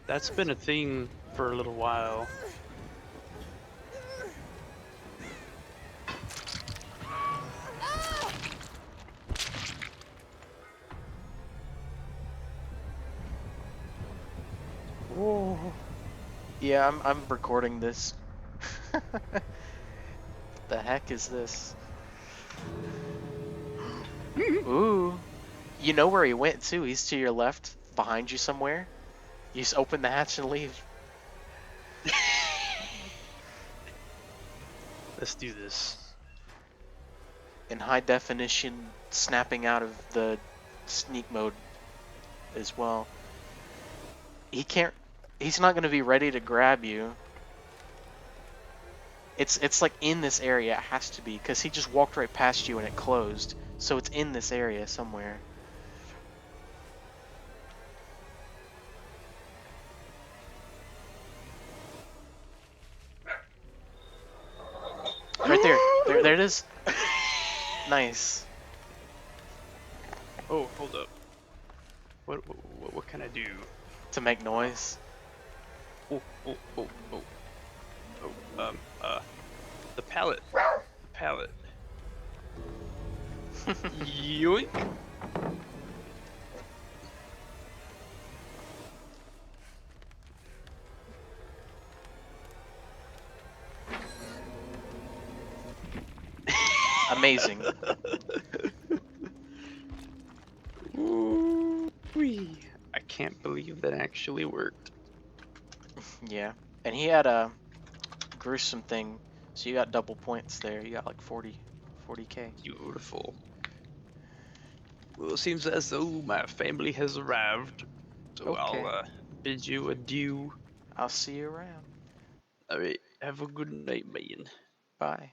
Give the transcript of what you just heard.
That's been a thing for a little while. Whoa. Yeah, I'm recording this. What the heck is this? Ooh. You know where he went too. He's to your left, behind you somewhere. You just open the hatch and leave. Let's do this. In high definition, snapping out of the sneak mode as well. He's not gonna be ready to grab you. It's like in this area, it has to be, because he just walked right past you and it closed. So it's in this area somewhere. Right there. There it is. Nice. Oh, hold up. What can I do? To make noise. Oh, the pallet. The pallet. Yoink. Amazing. Ooh-wee. I can't believe that actually worked. Yeah. And he had a gruesome thing. So you got double points there. You got like 40K. Beautiful. Well, it seems as though my family has arrived, so Okay. I'll bid you adieu. I'll see you around. Alright, have a good night, man. Bye.